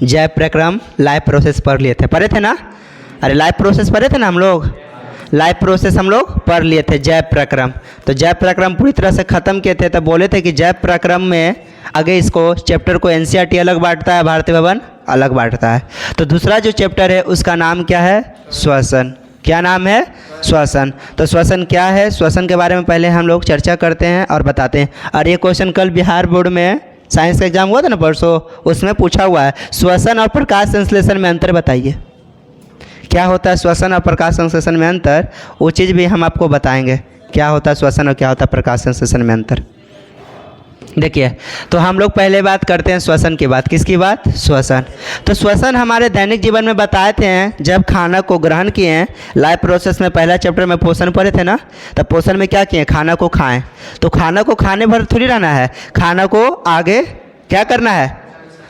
जैव प्रक्रम life process पढ़ लिए थे, पढ़े थे ना? अरे लाइफ प्रोसेस पढ़े थे ना हम लोग? लाइफ प्रोसेस हम लोग पढ़ लिए थे, जैव प्रक्रम। तो जैव प्रक्रम पूरी तरह से ख़त्म किए थे, तब बोले थे कि जैव प्रक्रम में आगे इसको चैप्टर को एनसीईआरटी अलग बांटता है, भारतीय भवन अलग बांटता है। तो दूसरा जो चैप्टर है उसका नाम क्या है? श्वसन। क्या नाम है? श्वसन। तो श्वसन क्या है? श्वसन के बारे में पहले हम लोग चर्चा करते हैं और बताते हैं। और ये क्वेश्चन कल बिहार बोर्ड में साइंस का एग्जाम हुआ था ना परसों, उसमें पूछा हुआ है, श्वसन और प्रकाश संश्लेषण में अंतर बताइए। क्या होता है श्वसन और प्रकाश संश्लेषण में अंतर? वो चीज़ भी हम आपको बताएंगे, क्या होता है श्वसन और क्या होता है प्रकाश संश्लेषण में अंतर। देखिए, तो हम लोग पहले बात करते हैं श्वसन की बात। किसकी बात? श्वसन। तो श्वसन हमारे दैनिक जीवन में बताए थे, जब खाना को ग्रहण किए हैं, लाइफ प्रोसेस में पहला चैप्टर में पोषण पढ़े थे ना, तब पोषण में क्या किए? खाना को खाएं। तो खाना को खाने भर थोड़ी रहना है, खाना को आगे क्या करना है?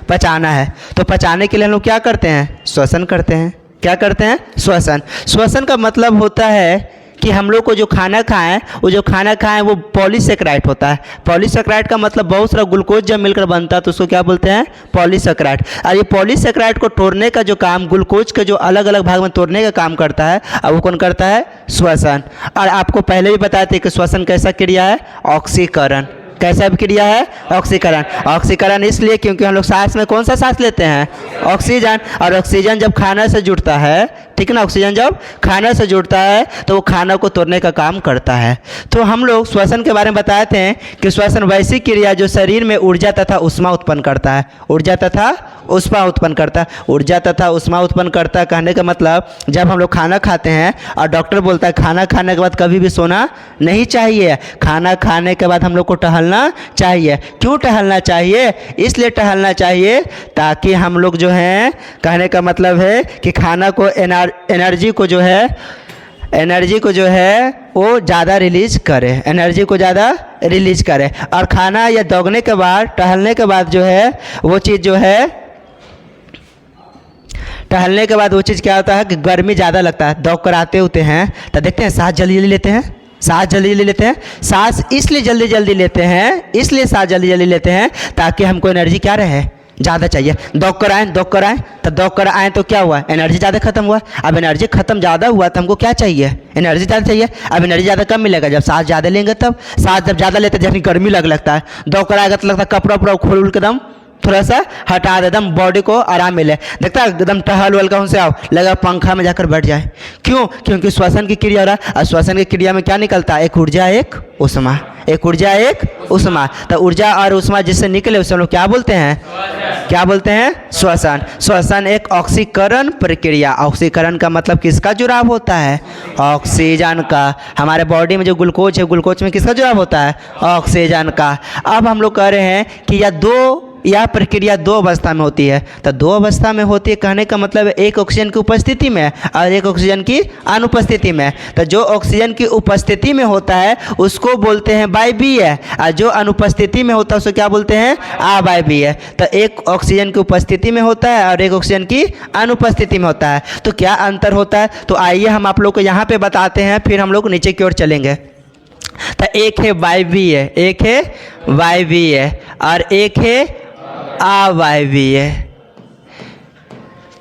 पचाना है। तो पचाने के लिए हम लोग क्या करते हैं? श्वसन करते हैं। क्या करते हैं? श्वसन। श्वसन का मतलब होता है कि हम लोग को जो खाना खाएं, वो जो खाना खाएं वो पॉलीसेकेराइड होता है। पॉलीसेकेराइड का मतलब बहुत सारा ग्लूकोज जब मिलकर बनता है तो उसको क्या बोलते हैं? पॉलीसेकेराइड। और ये पॉलीसेकेराइड को तोड़ने का जो काम, ग्लूकोज के जो अलग अलग भाग में तोड़ने का काम करता है, अब वो कौन करता है? श्वसन। और आपको पहले भी बताए थे कि श्वसन कैसा क्रिया है? ऑक्सीकरण। कैसा क्रिया है? ऑक्सीकरण। ऑक्सीकरण इसलिए क्योंकि हम लोग सांस में कौन सा सांस लेते हैं? ऑक्सीजन। और ऑक्सीजन जब खाना से जुड़ता है, ठीक ना, ऑक्सीजन जब खाना से जुड़ता है तो वो खाना को तोड़ने का काम करता है। तो हम लोग श्वसन के बारे में बताए थे कि श्वसन वैसी क्रिया जो शरीर में ऊर्जा तथा ऊष्मा उत्पन्न करता है। ऊर्जा तथा ऊष्मा उत्पन्न करता है। ऊर्जा तथा ऊष्मा उत्पन्न करता है कहने का मतलब, जब हम लोग खाना खाते हैं और डॉक्टर बोलता है खाना खाने के बाद कभी भी सोना नहीं चाहिए, खाना खाने के बाद हम लोग को टहलना चाहिए। क्यों टहलना चाहिए? इसलिए टहलना चाहिए ताकि हम लोग जो हैं, कहने का मतलब है कि खाना को एनर्जी को जो है वो ज़्यादा रिलीज करे, एनर्जी को ज़्यादा रिलीज करे। और खाना या दौड़ने के बाद, टहलने के बाद जो है वो चीज़ जो है, टहलने के बाद वो चीज़ क्या होता है कि गर्मी ज़्यादा लगता है। दौड़ कर आते होते हैं तो देखते हैं सांस जल्दी जल्दी लेते हैं, सांस जल्दी जल्दी लेते हैं। सांस इसलिए जल्दी जल्दी लेते हैं, इसलिए सांस जल्दी जल्दी लेते हैं ताकि हमको एनर्जी क्या रहे? ज़्यादा चाहिए। दौड़ कर आए तो दौड़ कर आए तो क्या हुआ? एनर्जी ज़्यादा खत्म हुआ। अब एनर्जी खत्म ज़्यादा हुआ तो हमको क्या चाहिए? एनर्जी ज़्यादा चाहिए। अब एनर्जी ज़्यादा कब मिलेगा? जब सांस ज़्यादा लेंगे तब। सांस जब ज़्यादा लेते जैसे गर्मी लगता है, दौड़ कर आएगा तो लगता है कपड़ा उपड़ा खोल उल के दम थोड़ा सा हटा दे, एकदम बॉडी को आराम मिले। देखता है एकदम टहल वल कहाँ से आओ, लगा पंखा में जाकर बैठ जाए। क्यों? क्योंकि श्वसन की क्रिया हो रहा है। और श्वसन की क्रिया में क्या निकलता है? एक ऊर्जा एक ऊष्मा, एक ऊर्जा एक ऊष्मा। तो ऊर्जा और ऊष्मा जिससे निकले उसे हम लोग क्या बोलते हैं? क्या बोलते हैं? श्वसन। श्वसन एक ऑक्सीकरण प्रक्रिया। ऑक्सीकरण का मतलब किसका जुड़ाव होता है? ऑक्सीजन का। हमारे बॉडी में जो ग्लूकोज है, ग्लूकोज में किसका जुड़ाव होता है? ऑक्सीजन का। अब हम लोग कह रहे हैं कि यह प्रक्रिया दो अवस्था में होती है। तो दो अवस्था में होती है कहने का मतलब एक ऑक्सीजन की उपस्थिति में और एक ऑक्सीजन की अनुपस्थिति में। तो जो ऑक्सीजन की उपस्थिति में होता है उसको बोलते हैं वायवीय, और जो अनुपस्थिति में होता है उसको क्या बोलते हैं? अवायवीय। तो एक ऑक्सीजन की उपस्थिति में होता है और एक ऑक्सीजन की अनुपस्थिति में होता है। तो क्या अंतर होता है? तो आइए हम आप लोग को यहाँ पे बताते हैं, फिर हम लोग नीचे की ओर चलेंगे। तो एक है वायवीय, एक है वायवीय और एक है अवायवीय।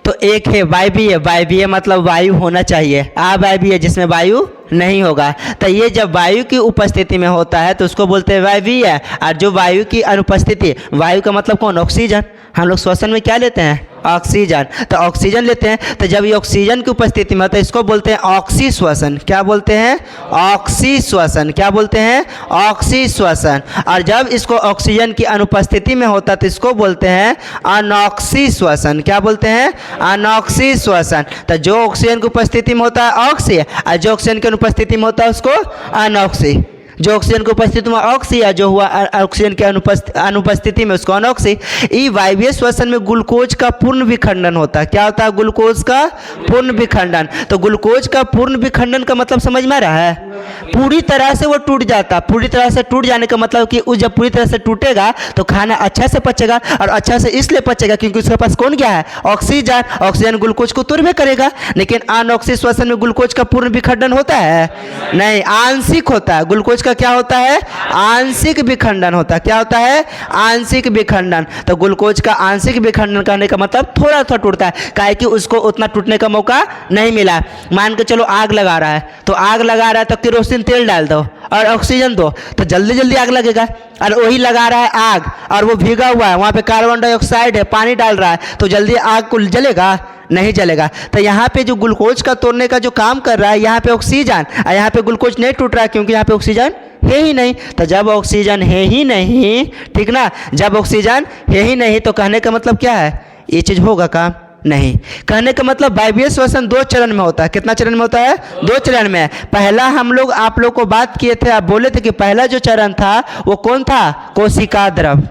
तो एक है वायवीय, वायवीय मतलब वायु होना चाहिए, अवायवीय जिसमें वायु नहीं होगा। तो ये जब वायु की उपस्थिति में होता है तो उसको बोलते हैं वायवीय। और जो वायु की अनुपस्थिति, वायु का मतलब कौन? ऑक्सीजन। हम लोग श्वसन में क्या लेते हैं? ऑक्सीजन। तो ऑक्सीजन लेते हैं, तो जब ये ऑक्सीजन की उपस्थिति में होता है इसको बोलते हैं ऑक्सी श्वसन। क्या बोलते हैं? ऑक्सी श्वसन। क्या बोलते हैं? ऑक्सी श्वसन। और जब इसको ऑक्सीजन की अनुपस्थिति में होता है तो इसको बोलते हैं अनॉक्सी श्वसन। क्या बोलते हैं? अनॉक्सी श्वसन। तो जो ऑक्सीजन की उपस्थिति में होता है ऑक्सी, और जो ऑक्सीजन की अनुपस्थिति में होता है उसको अनॉक्सी। जो ऑक्सीजन की उपस्थिति में ऑक्सी है, जो हुआ ऑक्सीजन के अनुपस्थिति में उसको अनॉक्सी। ई वायवीय श्वसन में ग्लूकोज का पूर्ण विखंडन होता है। क्या होता है? ग्लूकोज का पूर्ण विखंडन। तो ग्लूकोज का पूर्ण विखंडन का मतलब समझ में आ रहा है? पूरी तरह से वो टूट जाता। पूरी तरह से टूट जाने का मतलब कि वो जब पूरी तरह से टूटेगा तो खाना अच्छा से पचेगा, और अच्छा से इसलिए पचेगा क्योंकि उसके पास कौन क्या है? ऑक्सीजन। ऑक्सीजन ग्लूकोज को तुरबे करेगा। लेकिन अनॉक्सी श्वसन में ग्लूकोज का पूर्ण विखंडन होता है? नहीं, आंशिक होता है। ग्लूकोज का क्या होता है? आंशिक विखंडन होता है। क्या होता है? आंशिक विखंडन। तो ग्लूकोज का आंशिक विखंडन करने का मतलब थोड़ा थोड़ा टूटता है, काहे कि उसको उतना टूटने का मौका नहीं मिला। मान के चलो आग लगा रहा है, तो आग लगा रहा है तो केरोसिन तेल डाल दो और ऑक्सीजन दो, तो जल्दी जल्दी आग लगेगा। और वही लगा रहा है आग और वो भीगा हुआ है, वहाँ पे कार्बन डाइऑक्साइड है, पानी डाल रहा है, तो जल्दी आग को जलेगा? नहीं जलेगा। तो यहाँ पे जो ग्लूकोज का तोड़ने का जो काम कर रहा है, यहाँ पे ऑक्सीजन, और यहाँ पे ग्लूकोज नहीं टूट रहा है क्योंकि यहाँ पे ऑक्सीजन है ही नहीं। तो जब ऑक्सीजन है ही नहीं, ठीक ना, जब ऑक्सीजन है ही नहीं तो कहने का मतलब क्या है? ये चीज़ होगा काम? नहीं। कहने का मतलब वायवीय श्वसन 2 चरण में होता है। कितना चरण में होता है? 2 चरण में। पहला हम लोग आप लोग को बात किए थे, आप बोले थे कि पहला जो चरण था वो कौन था? कोशिका द्रव।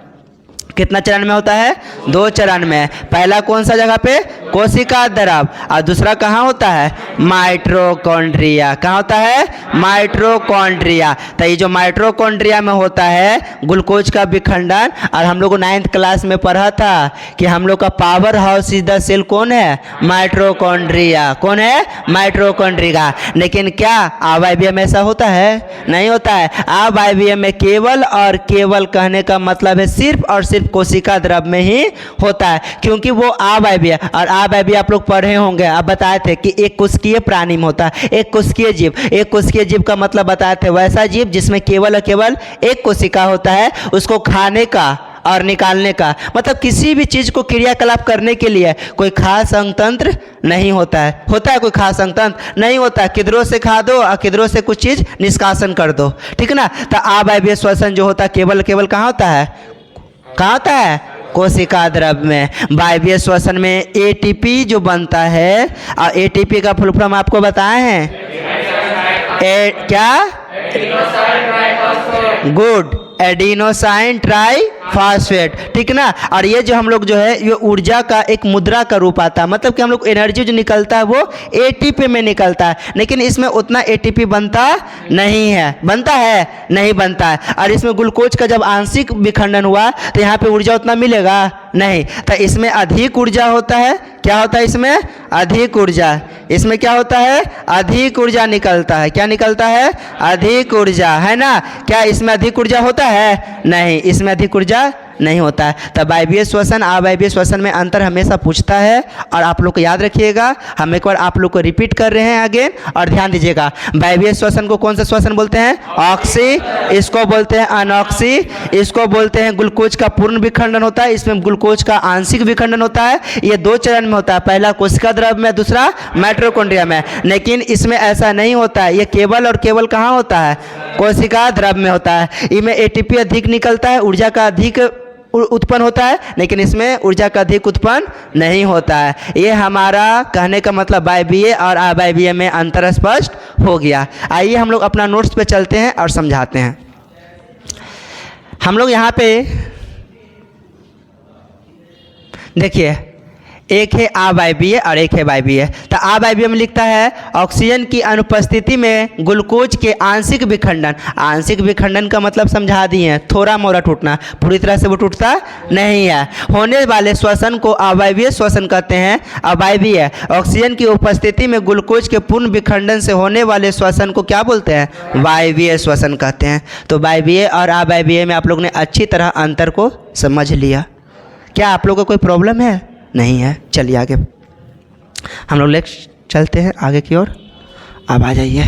कितना चरण में होता है? 2 चरण में। पहला कौन सा जगह पे? कोशिका द्रव। और दूसरा कहाँ होता है? माइटोकॉन्ड्रिया। कहाँ होता है? माइटोकॉन्ड्रिया। तो ये जो माइटोकॉन्ड्रिया में होता है ग्लूकोज का विखंडन, और हम लोग को 9th क्लास में पढ़ा था कि हम लोग का power house is the cell कौन है? माइटोकॉन्ड्रिया। कौन है? माइटोकॉन्ड्रिया। लेकिन क्या अवायवीय में ऐसा होता है? नहीं होता है। अवायवीय में केवल और केवल कहने का मतलब है सिर्फ और सिर्फ कोशिका द्रव में ही होता है, क्योंकि वो अवायवीय। और अवायवीय आप लोग पढ़े होंगे, आप बताए थे कि एक कोशिकीय प्राणी में होता है, एक कोशिकीय जीव। एक कोशिकीय जीव का मतलब बताए थे वैसा जीव जिसमें केवल और केवल एक कोशिका होता है, उसको खाने का और निकालने का, मतलब किसी भी चीज़ को क्रियाकलाप करने के लिए कोई खास अंगतंत्र नहीं होता है। होता है कोई खास अंगतंत्र? नहीं होता है। किधरों से खा दो और किधरों से कुछ चीज़ निष्कासन कर दो, ठीक ना। तो अवायवीय श्वसन जो होता है केवल केवल कहाँ होता है? कहाँ होता है? कोशिका द्रव में। वायवीय श्वसन में एटीपी जो बनता है, और एटीपी का फुल फॉर्म आपको बताए हैं? क्या? गुड, एडिनोसाइन ट्राइफॉस्फेट, ठीक ना। और ये जो हम लोग जो है ये ऊर्जा का एक मुद्रा का रूप आता है, मतलब कि हम लोग एनर्जी जो निकलता है वो एटीपी में निकलता है, लेकिन इसमें उतना एटीपी बनता नहीं है। बनता है? नहीं बनता है। और इसमें ग्लूकोज का जब आंशिक विखंडन हुआ तो यहाँ पे ऊर्जा उतना मिलेगा नहीं, तो इसमें अधिक ऊर्जा होता है। क्या होता है इसमें? अधिक ऊर्जा। इसमें क्या होता है? अधिक ऊर्जा निकलता है। क्या निकलता है? अधिक ऊर्जा, है ना। क्या इसमें अधिक ऊर्जा होता है? नहीं, इसमें अधिक ऊर्जा नहीं होता है। तब वायवीय श्वसन अवायवीय श्वसन में अंतर हमेशा पूछता है, और आप लोग को याद रखिएगा। हम एक बार आप लोग को रिपीट कर रहे हैं आगे, और ध्यान दीजिएगा। वायवीय श्वसन को कौन सा श्वसन बोलते हैं? ऑक्सी। इसको बोलते हैं अनऑक्सी। इसको बोलते हैं ग्लूकोज का पूर्ण विखंडन होता है, इसमें ग्लूकोज का आंशिक विखंडन होता है। ये 2 चरण में होता है, पहला कोशिका द्रव में, दूसरा माइटोकॉन्ड्रिया में। लेकिन इसमें ऐसा नहीं होता है, ये केवल और केवल कहाँ होता है? कोशिका द्रव में होता है। इनमें एटीपी अधिक निकलता है, ऊर्जा का अधिक उत्पन्न होता है, लेकिन इसमें ऊर्जा का अधिक उत्पन्न नहीं होता है। ये हमारा कहने का मतलब वायवीय और अवायवीय में अंतर स्पष्ट हो गया। आइए हम लोग अपना नोट्स पे चलते हैं और समझाते हैं। हम लोग यहाँ पे देखिए, एक है अवायवीय और एक है वायवीय। तो अवायवीय में लिखता है ऑक्सीजन की अनुपस्थिति में ग्लूकोज के आंशिक विखंडन। आंशिक विखंडन का मतलब समझा दिए हैं, थोड़ा मोड़ा टूटना, पूरी तरह से वो टूटता नहीं है। होने वाले श्वसन को अवायवीय श्वसन कहते हैं। अवायवीय ऑक्सीजन की उपस्थिति में ग्लूकोज के पूर्ण विखंडन से होने वाले श्वसन को क्या बोलते हैं? वायवीय श्वसन कहते हैं। तो वायवीय और अवायवीय में आप लोग ने अच्छी तरह अंतर को समझ लिया। क्या आप लोगों को कोई प्रॉब्लम है? नहीं है। चलिए आगे हम लोग चलते हैं आगे की ओर। अब आ जाइए।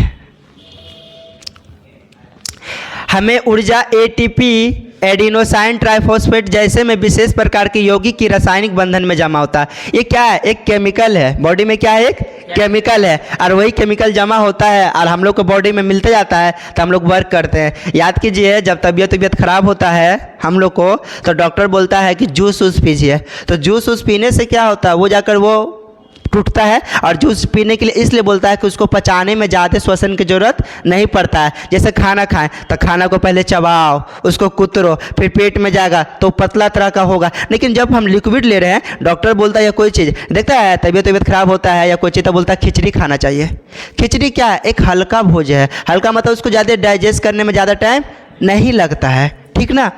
हमें ऊर्जा एटीपी एडिनोसाइन ट्राइफॉस्फेट जैसे में विशेष प्रकार की यौगिक की रासायनिक बंधन में जमा होता है। ये क्या है? एक केमिकल है। बॉडी में क्या है? एक केमिकल है, और वही केमिकल जमा होता है और हम लोग को बॉडी में मिलते जाता है, तो हम लोग वर्क करते हैं। याद कीजिए, जब तबीयत खराब होता है हम लोग को, तो डॉक्टर बोलता है कि जूस वूस पीजिए। तो जूस वूस पीने से क्या होता है? वो जाकर वो टूटता है, और जूस पीने के लिए इसलिए बोलता है कि उसको पचाने में ज़्यादा श्वसन की ज़रूरत नहीं पड़ता है। जैसे खाना खाएं तो खाना को पहले चबाओ, उसको कुतरो, फिर पेट में जाएगा तो पतला तरह का होगा। लेकिन जब हम लिक्विड ले रहे हैं, डॉक्टर बोलता है या कोई चीज़ देखता है तबीयत खराब होता है या कोई चीज़, तो बोलता है खिचड़ी खाना चाहिए। खिचड़ी क्या है? एक हल्का भोज है। हल्का मतलब उसको ज़्यादा डाइजेस्ट करने में ज़्यादा टाइम नहीं लगता है, ठीक ना।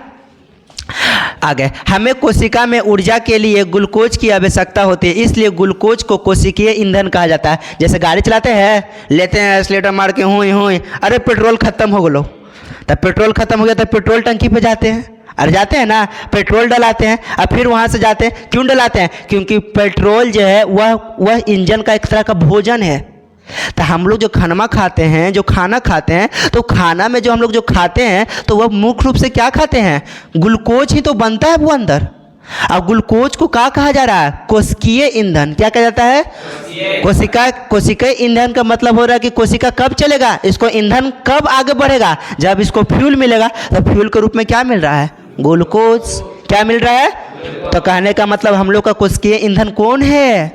आगे, हमें कोशिका में ऊर्जा के लिए ग्लूकोज की आवश्यकता होती है, इसलिए ग्लूकोज को कोशिकीय ईंधन कहा जाता है। जैसे गाड़ी चलाते हैं, लेते हैं एक्सीलेटर मार के हुई, अरे पेट्रोल खत्म हो गलो, तो पेट्रोल खत्म हो गया तो पेट्रोल टंकी पे जाते हैं, अरे जाते हैं ना, पेट्रोल डलाते हैं और फिर वहाँ से जाते हैं। क्यों डलाते हैं? क्योंकि पेट्रोल जो है वह इंजन का एक तरह का भोजन है। तो हम लोग जो खाना खाते हैं, जो खाना खाते हैं, तो खाना में जो हम लोग जो खाते हैं तो वह मुख्य रूप से क्या खाते हैं? ग्लूकोज ही तो बनता है वो अंदर। अब ग्लूकोज को क्या कहा जा रहा है? कोशिकीय ईंधन। क्या कहा जाता है? कोशिकीय ईंधन का मतलब हो रहा है कि कोशिका कब चलेगा, इसको ईंधन कब आगे बढ़ेगा? जब इसको फ्यूल मिलेगा। तो फ्यूल के रूप में क्या मिल रहा है? ग्लूकोज। क्या मिल रहा है? तो कहने का मतलब हम लोग का कोशिकीय ईंधन कौन है?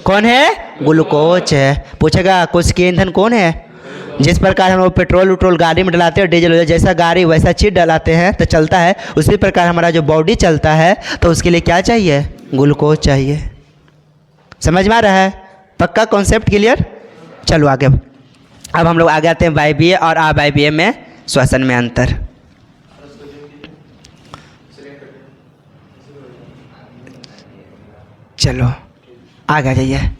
कौन है? ग्लूकोज है। पूछेगा कोशिकीय ईंधन कौन है? जिस प्रकार हम लोग पेट्रोल उट्रोल गाड़ी में डलाते हैं, डीजल, जैसा गाड़ी वैसा चीज़ डलाते हैं तो चलता है, उसी प्रकार हमारा जो बॉडी चलता है तो उसके लिए क्या चाहिए? ग्लूकोज चाहिए। समझ में आ रहा है? पक्का कॉन्सेप्ट क्लियर? चलो आगे। अब हम लोग आगे आते हैं वायवीय और अवायवीय में श्वसन में अंतर। चलो आगे आ जाइए।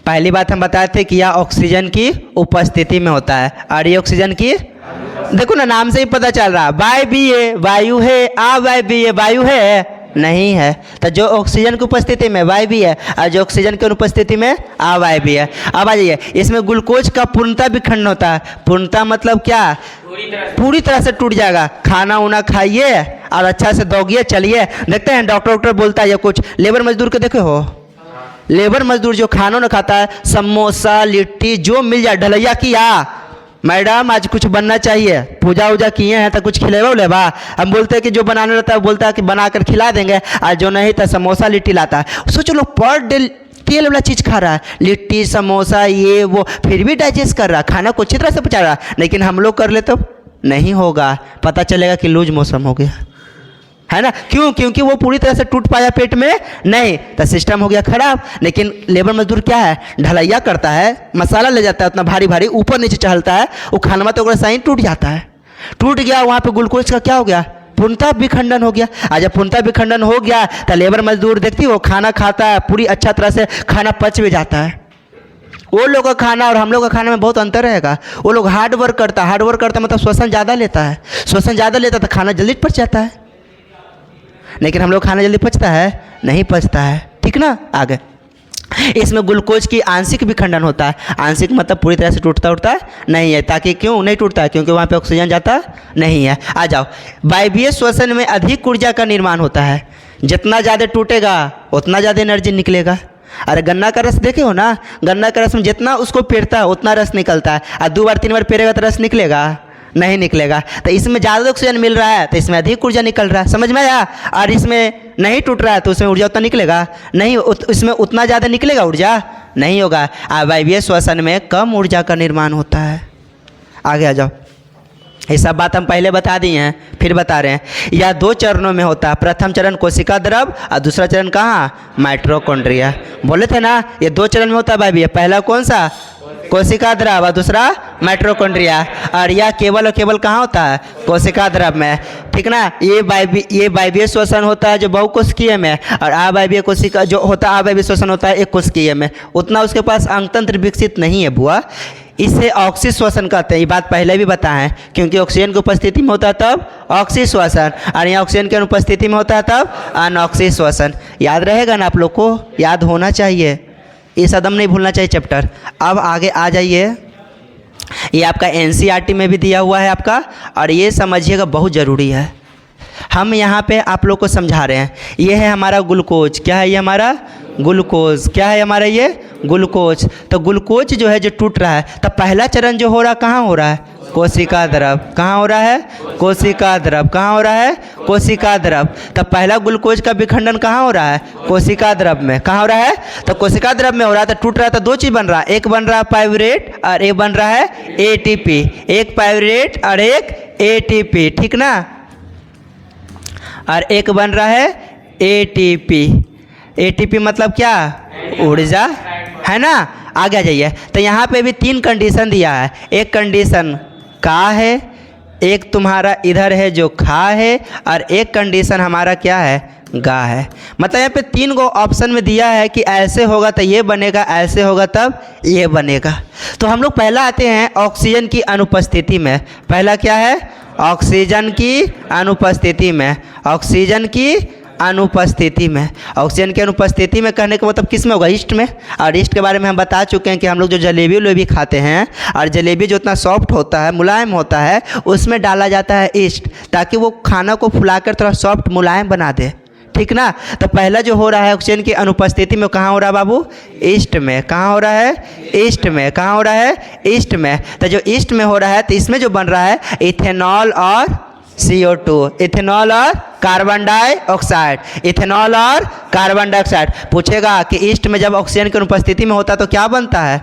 पहली बात हम बताए थे कि यह ऑक्सीजन की उपस्थिति में होता है और ये ऑक्सीजन की, देखो ना नाम से ही पता चल रहा है, वायवीय वायु है, अवायवीय वायु है नहीं है। तो जो ऑक्सीजन की उपस्थिति में वायवीय है और जो ऑक्सीजन की अनुपस्थिति में अवायवीय है। अब आ जाइए, इसमें ग्लूकोज का पूर्णतः विखंडन होता है। पूर्णतः मतलब क्या? पूरी तरह से टूट जाएगा। खाना उना खाइए और अच्छा से दौड़िए, चलिए। देखते हैं डॉक्टर बोलता है या कुछ, लेबर मजदूर को देखे हो, लेबर मजदूर जो खाना ना खाता है, समोसा लिट्टी जो मिल जाए, ढलैया किया, मैडम आज कुछ बनना चाहिए, पूजा वूजा किए हैं तो कुछ खिलेवा उलेवा। हम बोलते हैं कि जो बनाना रहता है बोलता है कि बना कर खिला देंगे, और जो नहीं तो समोसा लिट्टी लाता है। सोचो लोग पर डे तेल वाला चीज़ खा रहा है, लिट्टी समोसा ये वो, फिर भी डाइजेस्ट कर रहा है, खाना को अच्छी तरह से पचा रहा है। लेकिन हम लोग कर ले तो नहीं होगा, पता चलेगा कि लूज मौसम हो गया है ना। क्यों? क्योंकि वो पूरी तरह से टूट पाया पेट में नहीं, तो सिस्टम हो गया खराब। लेकिन लेबर मजदूर क्या है? ढलैया करता है, मसाला ले जाता है उतना भारी भारी, ऊपर नीचे चढ़ता है, वो खाना में तो सही टूट जाता है। टूट गया, वहाँ पे ग्लूकोज का क्या हो गया? पूर्णतः विखंडन हो गया। आज जब पूर्णतः विखंडन हो गया तो लेबर मजदूर देखती हो खाना खाता है, पूरी अच्छा तरह से खाना पच भी जाता है। वो लोग का खाना और हम लोग का खाने में बहुत अंतर रहेगा। वो लोग हार्ड वर्क करता मतलब श्वसन ज़्यादा लेता है, श्वसन ज़्यादा लेता तो खाना जल्दी पच जाता है। लेकिन हम लोग खाना जल्दी पचता है? नहीं पचता है, ठीक ना। आगे इसमें ग्लूकोज की आंशिक विखंडन होता है। आंशिक मतलब पूरी तरह से टूटता उठता नहीं है। ताकि क्यों नहीं टूटता है? क्योंकि वहाँ पे ऑक्सीजन जाता नहीं है। आ जाओ, वायवीय श्वसन में अधिक ऊर्जा का निर्माण होता है। जितना ज़्यादा टूटेगा उतना ज़्यादा एनर्जी निकलेगा। अरे गन्ना का रस देखे हो ना, गन्ना का रस में जितना उसको पेरता है उतना रस निकलता है, और 2 बार 3 बार पेरेगा तो रस निकलेगा नहीं निकलेगा। तो इसमें ज़्यादा ऑक्सीजन मिल रहा है तो इसमें अधिक ऊर्जा निकल रहा है, समझ में आया। और इसमें नहीं टूट रहा है तो उसमें ऊर्जा उतना निकलेगा नहीं, इसमें उतना ज़्यादा निकलेगा ऊर्जा नहीं होगा। अवायवीय श्वसन में कम ऊर्जा का निर्माण होता है। आगे आ जाओ, ये सब बात हम पहले बता दिए हैं, फिर बता रहे हैं। यह 2 चरणों में होता है। प्रथम चरण कोशिका द्रव और दूसरा चरण कहाँ? माइटोकॉन्ड्रिया। बोले थे ना ये 2 चरण में होता है वायवीय। पहला कौन सा? कोशिका द्रव और दूसरा माइटोकॉन्ड्रिया। और यह केवल और केवल कहाँ होता है? कोशिका द्रव में, ठीक ना। ये वायवीय श्वसन होता है जो बहुकोशिकीय में, और अवायवीय कोशिका जो होता है अवायवीय श्वसन होता है एक कोशिकीय में। उतना उसके पास अंगतंत्र विकसित नहीं है बुआ, इसे ऑक्सी श्वसन कहते हैं। ये बात पहले भी बताएं, क्योंकि ऑक्सीजन की उपस्थिति में होता है तब ऑक्सी श्वसन, और यहाँ ऑक्सीजन की अनुपस्थिति में होता है तब अनऑक्सी श्वसन। याद रहेगा ना आप लोग को? याद होना चाहिए, इस कदम नहीं भूलना चाहिए चैप्टर। अब आगे आ जाइए, ये आपका एनसीईआरटी में भी दिया हुआ है आपका, और ये समझिएगा बहुत ज़रूरी है। हम यहाँ पे आप लोग को समझा रहे हैं। ये है हमारा ग्लूकोज। क्या है ये हमारा? ग्लूकोज। क्या है हमारा ये? ग्लूकोज। तो ग्लूकोज जो है जो टूट रहा है, तो पहला चरण जो हो रहा है कहाँ हो रहा है? कोशिका द्रव। कहाँ हो रहा है? कोशिका द्रव। कहाँ हो रहा है? कोशिका द्रव। तो पहला ग्लूकोज का विखंडन कहाँ हो रहा है? कोशिका द्रव में। कहाँ हो रहा है? तो कोशिका द्रव में हो रहा है। तो टूट रहा है तो 2 चीज़ बन रहा है, एक बन रहा है पाइरूवेट और एक बन रहा है एटीपी। एक पाइरूवेट और एक एटीपी, ठीक ना। और एक बन रहा है एटीपी। एटीपी मतलब क्या? ऊर्जा, है ना। आगे आ जाइए, तो यहाँ पे भी 3 कंडीशन दिया है। एक कंडीशन का है, एक तुम्हारा इधर है जो खा है, और एक कंडीशन हमारा क्या है? गा है। मतलब यहाँ पे 3 गो ऑप्शन में दिया है कि ऐसे होगा तो ये बनेगा, ऐसे होगा तब ये बनेगा। तो हम लोग पहला आते हैं ऑक्सीजन की अनुपस्थिति में। पहला क्या है? ऑक्सीजन की अनुपस्थिति में। ऑक्सीजन की अनुपस्थिति में। ऑक्सीजन की अनुपस्थिति में कहने का मतलब किस में होगा? ईस्ट में। और ईस्ट के बारे में हम बता चुके हैं कि हम लोग जो जलेबी उलेबी खाते हैं, और जलेबी जो इतना सॉफ्ट होता है, मुलायम होता है, उसमें डाला जाता है ईस्ट, ताकि वो खाना को फुलाकर थोड़ा सॉफ्ट मुलायम बना दे। ठीक ना? तो पहला जो हो रहा है ऑक्सीजन की अनुपस्थिति में, कहाँ हो रहा है बाबू? ईस्ट में। कहाँ हो रहा है? ईस्ट में। कहाँ हो रहा है? ईस्ट में। तो जो ईस्ट में हो रहा है, तो इसमें जो बन रहा है इथेनॉल और CO2, इथेनॉल और कार्बन डाइऑक्साइड, इथेनॉल और कार्बन डाइऑक्साइड। पूछेगा कि ईस्ट में जब ऑक्सीजन की अनुपस्थिति में होता है तो क्या बनता है?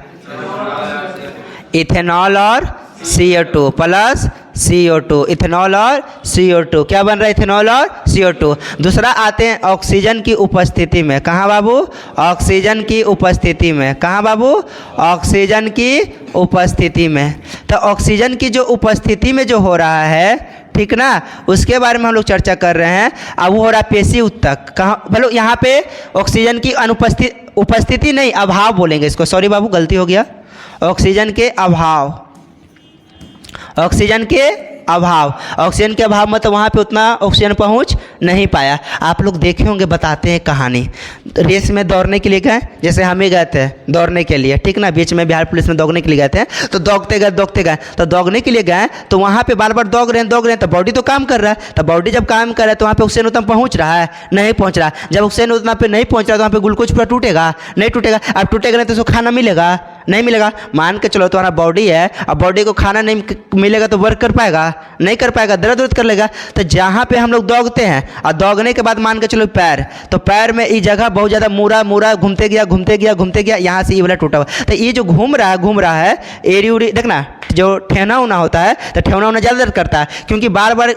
इथेनॉल और CO2 प्लस CO2, इथेनॉल और CO2 क्या बन रहा है? इथेनॉल और CO2। दूसरा आते हैं ऑक्सीजन की उपस्थिति में। कहाँ बाबू? ऑक्सीजन की उपस्थिति में। कहाँ बाबू? ऑक्सीजन की उपस्थिति में। तो ऑक्सीजन की जो उपस्थिति में जो हो रहा है, ठीक ना, उसके बारे में हम लोग चर्चा कर रहे हैं। अब वो हो रहा है पेशी उत्तक। कहाँ बोलो? यहाँ पे ऑक्सीजन की उपस्थिति नहीं, अभाव बोलेंगे इसको। सॉरी बाबू, गलती हो गया। ऑक्सीजन के अभाव, ऑक्सीजन के अभाव। ऑक्सीजन के अभाव में तो वहाँ पे उतना ऑक्सीजन पहुँच नहीं पाया। आप लोग देखे होंगे, बताते हैं कहानी। रेस में दौड़ने के लिए गए, जैसे हम ही गए थे दौड़ने के लिए, ठीक ना, बीच में बिहार पुलिस में दौड़ने के लिए गए थे। तो दौड़ते गए तो दौड़ने के लिए गए, तो वहाँ पे बार बार दौड़ रहे हैं, तो बॉडी तो काम कर रहा है। तो बॉडी जब काम कर रहा है तो वहाँ पे ऑक्सीजन उतना पहुँच रहा है? नहीं पहुँच रहा। जब ऑक्सीजन उतना पे नहीं पहुँच रहा तो वहाँ पे ग्लूकोज पूरा टूटेगा? नहीं टूटेगा। अब टूटेगा नहीं तो उसको खाना मिलेगा? नहीं मिलेगा। मान के चलो तुम्हारा बॉडी है, अब बॉडी को खाना नहीं मिलेगा तो वर्क कर पाएगा? नहीं कर पाएगा, दर्द कर लेगा। तो जहाँ पे हम लोग दौड़ते हैं, और दौड़ने के बाद मान के चलो पैर, तो पैर में ये जगह बहुत ज़्यादा मुड़ा घूमते गया, यहाँ से ये वाला टूटा हुआ। तो ये जो घूम रहा है एरी उरी, देखना जो ठेना उना होता है, तो ठेना उना ज़्यादा दर्द करता है, क्योंकि बार बार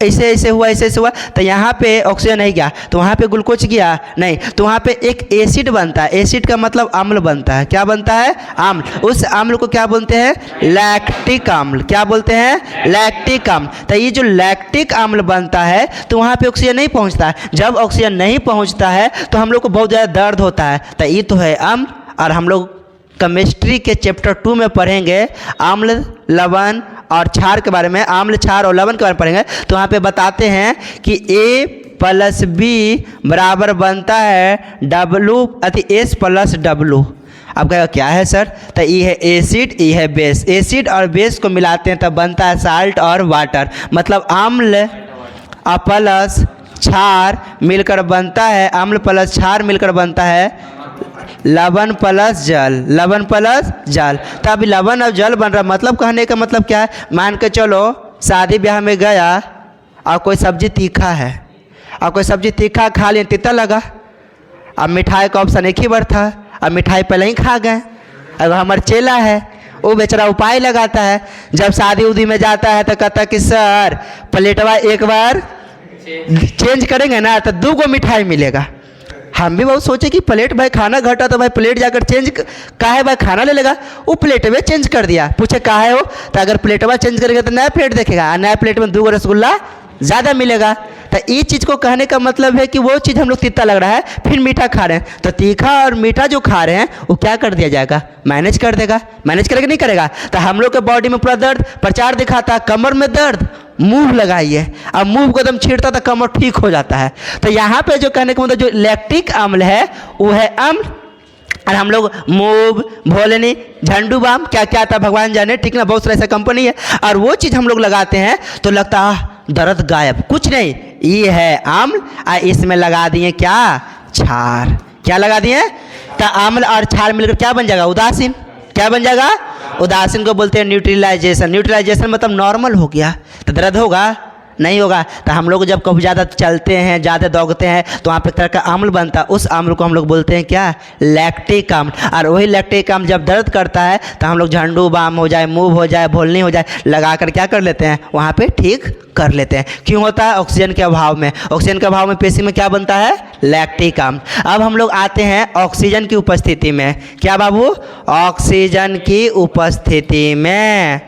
ऐसे हुआ। तो यहाँ पे ऑक्सीजन नहीं गया, तो वहाँ पे ग्लूकोज गया नहीं, तो वहाँ पे एक एसिड बनता है। एसिड का मतलब अम्ल बनता है। क्या बनता है? अम्ल। उस अम्ल को क्या बोलते हैं? लैक्टिक अम्ल। क्या बोलते हैं? लैक्टिक अम्ल। तो ये जो लैक्टिक अम्ल बनता है, तो वहाँ पे ऑक्सीजन नहीं पहुँचता है। जब ऑक्सीजन नहीं पहुँचता है तो हम लोग को बहुत ज़्यादा दर्द होता है। तो ये तो है अम्ल। और हम लोग केमिस्ट्री के चैप्टर 2 में पढ़ेंगे अम्ल, लवण और क्षार के बारे में। अम्ल, क्षार और लवण के बारे में पढ़ेंगे। तो वहाँ पे बताते हैं कि A+B बराबर बनता है S + W। अब कहेगा क्या है सर? तो ये है एसिड, ये है बेस। एसिड और बेस को मिलाते हैं तब बनता है साल्ट और वाटर। मतलब अम्ल प्लस क्षार मिलकर बनता है, अम्ल प्लस क्षार मिलकर बनता है लवण प्लस जल। लवण प्लस जल। तो अभी लवण और जल बन रहा। मतलब कहने का मतलब क्या है? मान के चलो शादी ब्याह में गया और कोई सब्जी तीखा है, और कोई सब्जी तीखा खा लिए, तीता लगा। अब मिठाई का ऑप्शन एक ही बार था, अब मिठाई पहले ही खा गए। अब हमारा चेला है, वो बेचारा उपाय लगाता है। जब शादी उदी में जाता है तो कहता कि सर प्लेटवा एक बार चेंज करेंगे ना तो 2 गो मिठाई मिलेगा। हम भी बहुत सोचे कि प्लेट भाई खाना घटा तो भाई प्लेट जाकर चेंज काहे भाई खाना ले लेगा। वो प्लेट में चेंज कर दिया। पूछे काहे हो? तो अगर प्लेटवा चेंज करेगा तो नया प्लेट देखेगा, नया प्लेट में 2 रसगुल्ला ज़्यादा मिलेगा। तो ये चीज़ को कहने का मतलब है कि वो चीज़ हम लोग तीता लग रहा है, फिर मीठा खा रहे हैं, तो तीखा और मीठा जो खा रहे हैं वो क्या कर दिया जाएगा? मैनेज कर देगा। मैनेज करेगा नहीं करेगा? तो हम लोग के बॉडी में पूरा दर्द प्रचार दिखाता है, कमर में दर्द, मूव लगाइए। अब मूव को एकदम छीड़ता तो कमर ठीक हो जाता है। तो यहाँ पे जो कहने का मतलब जो लैक्टिक अम्ल है वो है अम्ल। और हम लोग मूव, भोलनी, झंडू बाम, क्या क्या आता भगवान जाने, ठीक ना, बहुत सारा ऐसा कंपनी है। और वो चीज़ हम लोग लगाते हैं तो लगता है दर्द गायब। कुछ नहीं, ये है अम्ल, और इसमें लगा दिए क्या? क्षार। क्या लगा दिए? तो अम्ल और क्षार मिलकर क्या बन जाएगा? उदासीन। क्या बन जाएगा? उदासीन को बोलते हैं न्यूट्रलाइजेशन। न्यूट्रलाइजेशन मतलब नॉर्मल हो गया। तो दर्द होगा? नहीं होगा। तो हम लोग जब कभी ज़्यादा चलते हैं, ज़्यादा दौड़ते हैं, तो वहाँ पे एक तरह का अम्ल बनता है। उस अम्ल को हम लोग बोलते हैं क्या? लैक्टिक अम्ल। और वही लैक्टिक अम्ल जब दर्द करता है तो हम लोग झंडू बाम हो जाए, मूव हो जाए, भोलनी हो जाए, लगा कर क्या कर लेते हैं? वहाँ पे ठीक कर लेते हैं। क्यों होता है? ऑक्सीजन के अभाव में। ऑक्सीजन के अभाव में पेशी में क्या बनता है? लैक्टिक अम्ल। अब हम लोग आते हैं ऑक्सीजन की उपस्थिति में। क्या बाबू? ऑक्सीजन की उपस्थिति में।